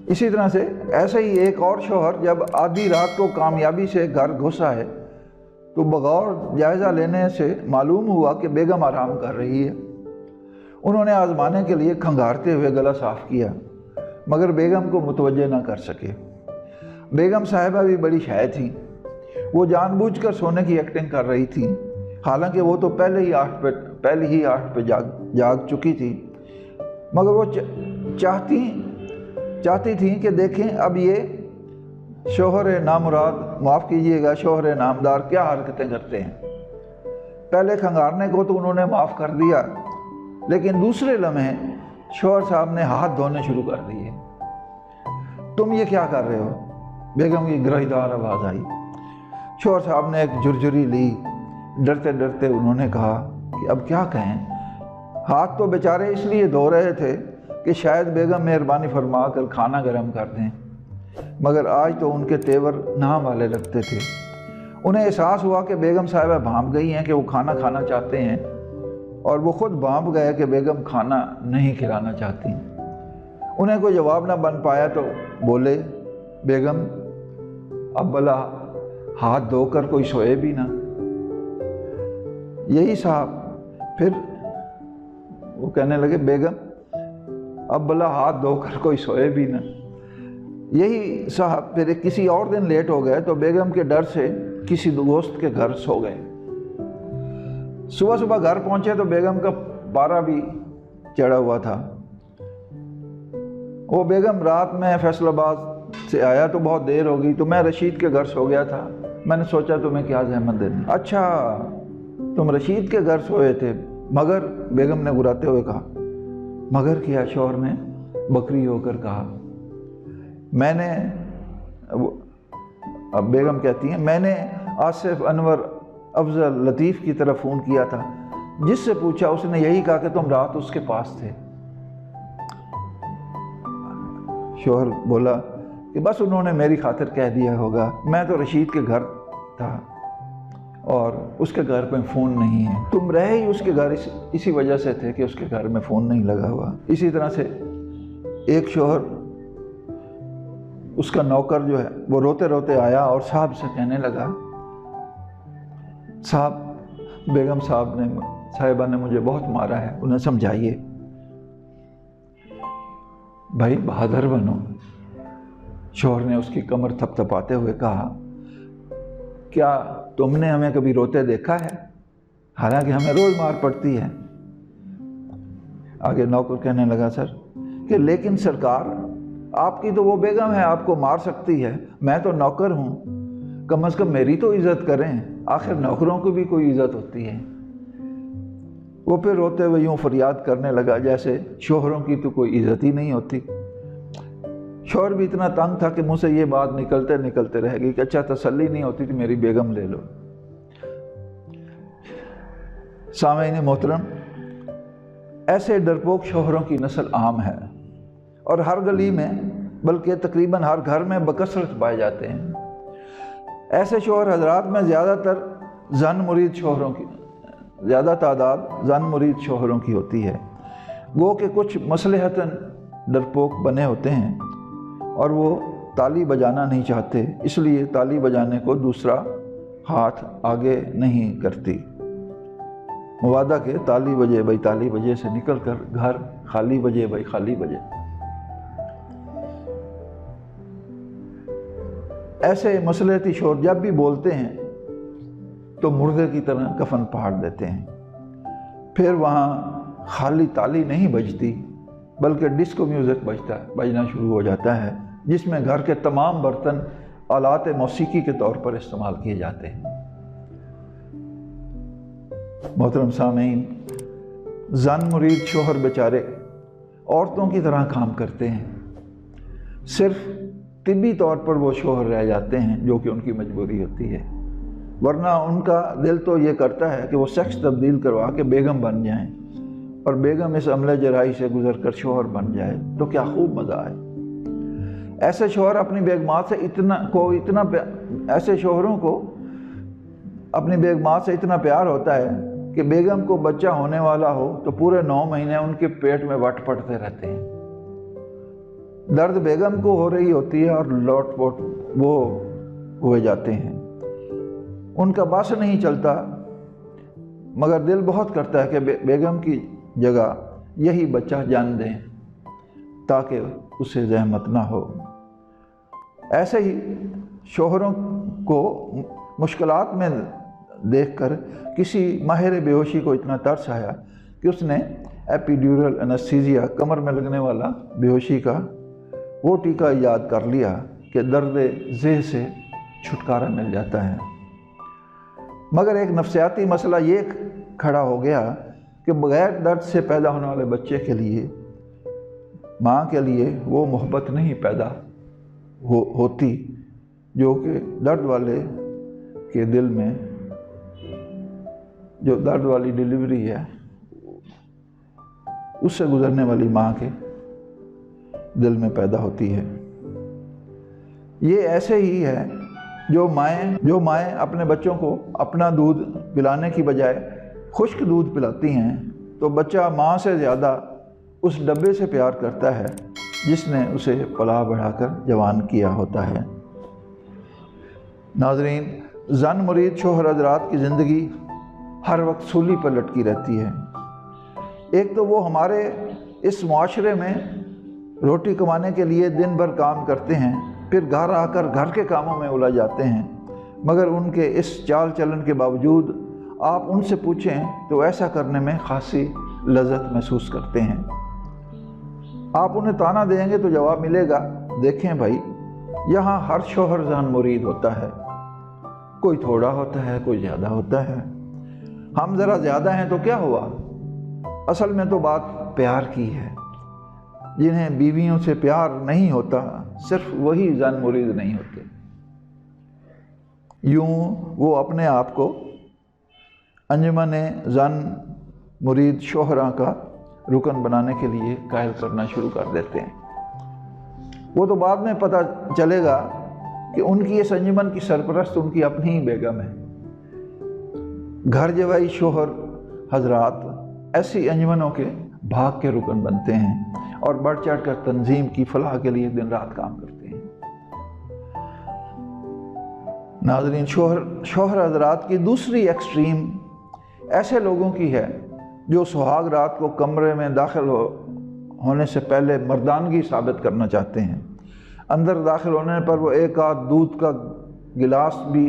اسی طرح سے ایسے ہی ایک اور شوہر جب آدھی رات کو کامیابی سے گھر گھسا ہے تو بغور جائزہ لینے سے معلوم ہوا کہ بیگم آرام کر رہی ہے۔ انہوں نے آزمانے کے لیے کھنگارتے ہوئے گلا صاف کیا مگر بیگم کو متوجہ نہ کر سکے۔ بیگم صاحبہ بھی بڑی شائع تھیں، وہ جان بوجھ کر سونے کی ایکٹنگ کر رہی تھی، حالانکہ وہ تو پہلے ہی آٹھ پہ جاگ چکی تھی، مگر وہ چاہتی تھیں کہ دیکھیں اب یہ شوہر نامراد، معاف کیجئے گا شوہر نامدار کیا حرکتیں کرتے ہیں۔ پہلے کھنگارنے کو تو انہوں نے معاف کر دیا، لیکن دوسرے لمحے شوہر صاحب نے ہاتھ دھونے شروع کر دیے۔ تم یہ کیا کر رہے ہو؟ بیگم کی گرہی دار آواز آئی۔ شوہر صاحب نے ایک جھرجھری لی، ڈرتے ڈرتے انہوں نے کہا کہ اب کیا کہیں، ہاتھ تو بیچارے اس لیے دھو رہے تھے کہ شاید بیگم مہربانی فرما کر کھانا گرم کر دیں، مگر آج تو ان کے تیور نام والے لگتے تھے۔ انہیں احساس ہوا کہ بیگم صاحبہ بھانپ گئی ہیں کہ وہ کھانا کھانا چاہتے ہیں، اور وہ خود بھانپ گئے کہ بیگم کھانا نہیں کھلانا چاہتی۔ انہیں کوئی جواب نہ بن پایا تو بولے، بیگم اب بھلا ہاتھ دھو کر کوئی سوئے بھی نہ۔ یہی صاحب پھر وہ کہنے لگے، بیگم اب بھلا ہاتھ دھو کر کوئی سوئے بھی نہ۔ یہی صاحب پھر کسی اور دن لیٹ ہو گئے تو بیگم کے ڈر سے کسی دوست کے گھر سو گئے۔ صبح گھر پہنچے تو بیگم کا پارا بھی چڑھا ہوا تھا۔ وہ بیگم رات میں فیصل آباد سے آیا تو بہت دیر ہو گئی، تو میں رشید کے گھر سو گیا تھا، میں نے سوچا تمہیں کیا زحمت دینی۔ اچھا تم رشید کے گھر سوئے تھے؟ مگر بیگم نے گراتے ہوئے کہا۔ مگر کیا؟ شوہر نے بکری ہو کر کہا۔ میں نے، اب بیگم کہتی ہیں، میں نے آصف، انور، افضل، لطیف کی طرف فون کیا تھا، جس سے پوچھا اس نے یہی کہا کہ تم رات اس کے پاس تھے۔ شوہر بولا کہ بس انہوں نے میری خاطر کہہ دیا ہوگا، میں تو رشید کے گھر تھا اور اس کے گھر پہ فون نہیں ہے۔ تم رہے ہی اس کے گھر اسی وجہ سے تھے کہ اس کے گھر میں فون نہیں لگا ہوا۔ اسی طرح سے ایک شوہر، اس کا نوکر جو ہے وہ روتے روتے آیا اور صاحب سے کہنے لگا، صاحب بیگم صاحبہ نے مجھے بہت مارا ہے، انہیں سمجھائیے۔ بھائی بہادر بنو، شوہر نے اس کی کمر تھپ تھپاتے ہوئے کہا، کیا تم نے ہمیں کبھی روتے دیکھا ہے؟ حالانکہ ہمیں روز مار پڑتی ہے۔ آگے نوکر کہنے لگا، سر کہ لیکن سرکار آپ کی تو وہ بیگم ہے، آپ کو مار سکتی ہے، میں تو نوکر ہوں، کم از کم میری تو عزت کریں، آخر نوکروں کو بھی کوئی عزت ہوتی ہے۔ وہ پھر روتے ہوئے یوں فریاد کرنے لگا جیسے شوہروں کی تو کوئی عزت ہی نہیں ہوتی۔ شوہر بھی اتنا تنگ تھا کہ منہ سے یہ بات نکلتے رہ گئی کہ اچھا تسلی نہیں ہوتی تو میری بیگم لے لو۔ سامعین محترم، ایسے ڈرپوک شوہروں کی نسل عام ہے اور ہر گلی میں بلکہ تقریباً ہر گھر میں بکثرت پائے جاتے ہیں۔ ایسے شوہر حضرات میں زیادہ تعداد زن مرید شوہروں کی ہوتی ہے، وہ کہ کچھ مصلحتاً ڈرپوک بنے ہوتے ہیں اور وہ تالی بجانا نہیں چاہتے، اس لیے تالی بجانے کو دوسرا ہاتھ آگے نہیں کرتی۔ موادہ کہ تالی بجے بھائی تالی بجے سے نکل کر گھر خالی بجے بھائی خالی بجے۔ ایسے مصلحتی شوہر جب بھی بولتے ہیں تو مردے کی طرح کفن پھاڑ دیتے ہیں، پھر وہاں خالی تالی نہیں بجتی بلکہ ڈسکو میوزک بجنا شروع ہو جاتا ہے، جس میں گھر کے تمام برتن آلات موسیقی کے طور پر استعمال کیے جاتے ہیں۔ محترم سامعین، زن مرید شوہر بیچارے عورتوں کی طرح کام کرتے ہیں، صرف طبی طور پر وہ شوہر رہ جاتے ہیں جو کہ ان کی مجبوری ہوتی ہے، ورنہ ان کا دل تو یہ کرتا ہے کہ وہ سیکس تبدیل کروا کے بیگم بن جائیں اور بیگم اس عملے جراحی سے گزر کر شوہر بن جائے تو کیا خوب مزہ آئے۔ ایسے شوہر اپنی بیگمات سے ایسے شوہروں کو اپنی بیگمات سے اتنا پیار ہوتا ہے کہ بیگم کو بچہ ہونے والا ہو تو پورے 9 مہینے ان کے پیٹ میں وٹ پڑتے رہتے ہیں۔ दर्द बेगम को हो रही होती है और लौट पोट वो हुए जाते हैं। उनका बस नहीं चलता, मगर दिल बहुत करता है कि बेगम की जगह यही बच्चा जान दें ताकि उसे जहमत ना हो। ऐसे ही शोहरों को मुश्किलात में देखकर किसी माहिर बेहोशी को इतना तरस आया कि उसने एपिड्यूरल एनेस्थीसिया, कमर में लगने वाला बेहोशी का वो टीका याद कर लिया कि दर्द ज़ेह से छुटकारा मिल जाता है। मगर एक नफ्सियाती मसला ये खड़ा हो गया कि बग़ैर दर्द से पैदा होने वाले बच्चे के लिए, माँ के लिए वो मोहब्बत नहीं पैदा होती जो कि दर्द वाले के दिल में, जो दर्द वाली डिलीवरी है उससे गुज़रने वाली माँ के दिल में पैदा होती है। ये ऐसे ही है जो माएँ अपने बच्चों को अपना दूध पिलाने की बजाय खुश्क दूध पिलाती हैं, तो बच्चा माँ से ज़्यादा उस डब्बे से प्यार करता है जिसने उसे पला बढ़ाकर जवान किया होता है। नाज़रीन, ज़न मुरीद शोहर हज़रात की ज़िंदगी हर वक्त सूली पर लटकी रहती है। एक तो वो हमारे इस मुआशरे में रोटी कमाने के लिए दिन भर काम करते हैं, फिर घर आकर घर के कामों में उलझ जाते हैं, मगर उनके इस चाल चलन के बावजूद आप उनसे पूछें तो ऐसा करने में खासी लज्जत महसूस करते हैं। आप उन्हें ताना देंगे तो जवाब मिलेगा, देखें भाई, यहाँ हर शोहर ज़ान मुरीद होता है, कोई थोड़ा होता है, कोई ज़्यादा होता है। हम ज़रा ज़्यादा हैं तो क्या हुआ, असल में तो बात प्यार की है। जिन्हें बीवियों से प्यार नहीं होता, सिर्फ वही ज़ान मुरीद नहीं होते। यूँ वो अपने आप को अंजुमन ज़ान मुरीद शोहरा का रुकन बनाने के लिए कायल करना शुरू कर देते हैं। वो तो बाद में पता चलेगा कि उनकी इस अंजुमन की सरपरस्त उनकी अपनी ही बेगम है। घर जवाई शोहर हजरात ऐसी अंजुमनों के भाग के रुकन बनते हैं और बढ़ चढ़ कर तंजीम की फलाह के लिए दिन रात काम करते हैं। नाज़रीन, शोहर हजरात की दूसरी एक्सट्रीम ऐसे लोगों की है जो सुहाग रात को कमरे में दाखिल होने से पहले मर्दानगी साबित करना चाहते हैं। अंदर दाखिल होने पर वो एक आध दूध का गिलास भी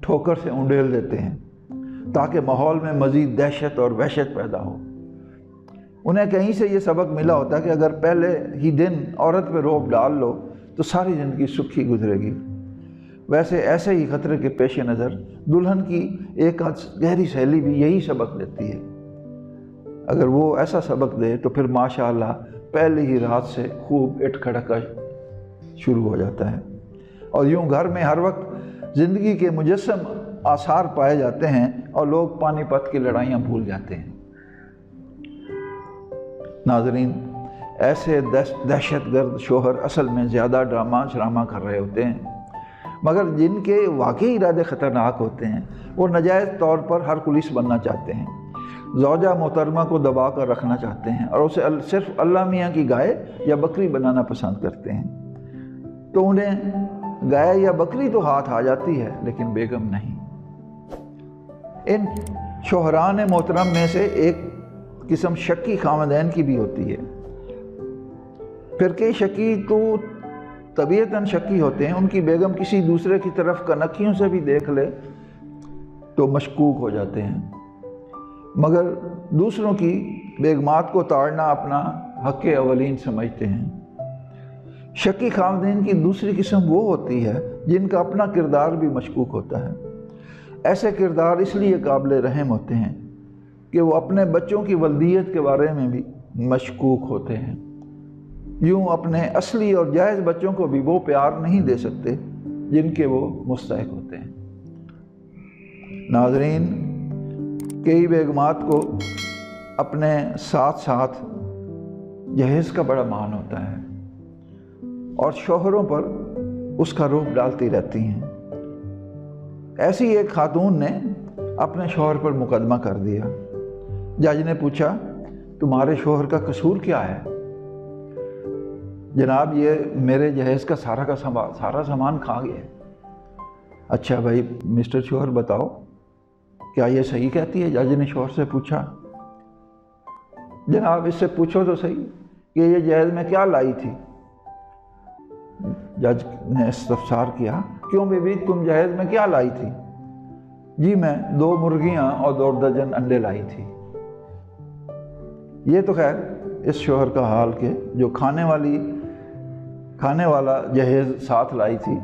ठोकर से उंडेल देते हैं ताकि माहौल में मज़ीद दहशत और वहशत पैदा हो। उन्हें कहीं से ये सबक मिला होता है कि अगर पहले ही दिन औरत पे रोब डाल लो तो सारी ज़िंदगी सुखी गुजरेगी। वैसे ऐसे ही ख़तरे के पेश नज़र दुल्हन की एक गहरी सहेली भी यही सबक देती है। अगर वो ऐसा सबक दे तो फिर माशाअल्लाह पहली ही रात से खूब इट खड़का शुरू हो जाता है और यूँ घर में हर वक्त ज़िंदगी के मुजस्सम आसार पाए जाते हैं और लोग पानीपत की लड़ाइयाँ भूल जाते हैं। नाज़रीन, ऐसे दहशतगर्द शोहर असल में ज़्यादा ड्रामा शरामा कर रहे होते हैं, मगर जिनके वाकई इरादे ख़तरनाक होते हैं वो नाजायज़ तौर पर हर पुलिस बनना चाहते हैं, ज़ौजा मोहतरमा को दबा कर रखना चाहते हैं और उसे सिर्फ अल्लाह मियाँ की गाय या बकरी बनाना पसंद करते हैं। तो उन्हें गाय या बकरी तो हाथ आ जाती है लेकिन बेगम नहीं। इन शोहरान मोहतरम में से एक किस्म शक्की खामदैन की भी होती है। फिर के शक्की तो तबीयतन शक्की होते हैं, उनकी बेगम किसी दूसरे की तरफ कनखियों से भी देख ले तो मशकूक हो जाते हैं, मगर दूसरों की बेगमात को ताड़ना अपना हक़ अवलीन समझते हैं। शक्की खामदैन की दूसरी किस्म वो होती है जिनका अपना किरदार भी मशकूक होता है। ऐसे किरदार इसलिए काबिल रहम होते हैं कि वो अपने बच्चों की वल्दियत के बारे में भी मशकूक होते हैं। यूँ अपने असली और जायज़ बच्चों को भी वो प्यार नहीं दे सकते जिनके वो मुस्तहिक होते हैं। नाज़रीन, कई बेगमात को अपने साथ साथ जहेज़ का बड़ा मान होता है और शोहरों पर उसका रूप डालती रहती हैं। ऐसी एक खातून ने अपने शोहर पर मुकदमा कर दिया। जज ने पूछा, तुम्हारे शोहर का कसूर क्या है? जनाब ये मेरे जहेज़ का सारा सामान खा गया। अच्छा भाई मिस्टर शोहर बताओ क्या ये सही कहती है? जज ने शोहर से पूछा। जनाब इससे पूछो तो सही कि ये जहेज़ में क्या लाई थी। जज ने इस्तफसार किया, क्यों बीबी तुम जहेज़ में क्या लाई थी? जी मैं 2 मुर्गियां और 2 दर्जन अंडे लाई थी। ये तो खैर इस शोहर का हाल के जो खाने वाला जहेज़ साथ लाई थी,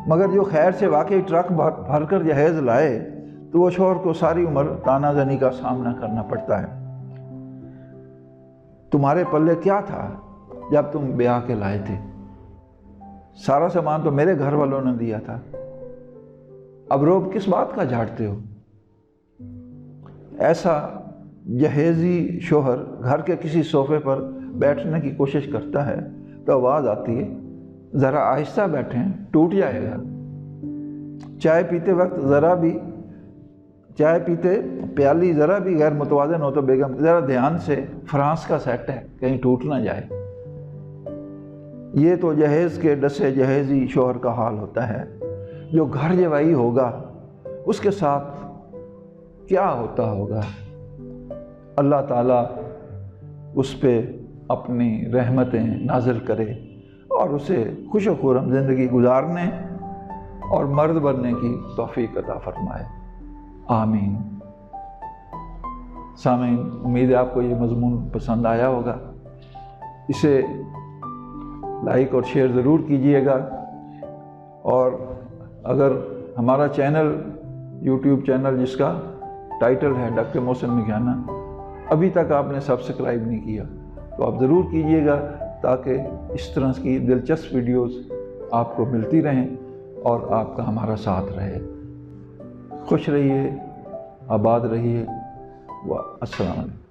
मगर जो खैर से वाकई ट्रक भर कर जहेज़ लाए तो वो शोहर को सारी उम्र तानाज़नी का सामना करना पड़ता है। तुम्हारे पल्ले क्या था जब तुम ब्याह के लाए थे? सारा सामान तो मेरे घर वालों ने दिया था। अब रोब किस बात का झाड़ते हो? ऐसा जहेज़ी शोहर घर के किसी सोफे पर बैठने की कोशिश करता है तो आवाज़ आती है, ज़रा आहिस्ता बैठें, टूट जाएगा। चाय पीते प्याली ज़रा भी गैर मुतवाज़न हो तो बेगम ज़रा ध्यान से, फ्रांस का सेट है, कहीं टूट ना जाए। ये तो जहेज़ के डसे जहेज़ी शोहर का हाल होता है। जो घर जवाई होगा उसके साथ क्या होता होगा? अल्लाह ताला उस पे अपनी रहमतें नाज़िल करे और उसे खुश व खुर्रम ज़िंदगी गुजारने और मर्द बनने की तौफ़ीक़ अता फ़रमाए। आमीन। सामीन, उम्मीद है आपको ये मज़मून पसंद आया होगा। इसे लाइक और शेयर ज़रूर कीजिएगा, और अगर हमारा चैनल, यूट्यूब चैनल जिसका टाइटल है डॉक्टर मोहसिन मिघाना, अभी तक आपने सब्सक्राइब नहीं किया तो आप ज़रूर कीजिएगा, ताकि इस तरह की दिलचस्प वीडियोस आपको मिलती रहें और आपका हमारा साथ रहे। खुश रहिए, आबाद रहिए। व अस्सलाम वालेकुम।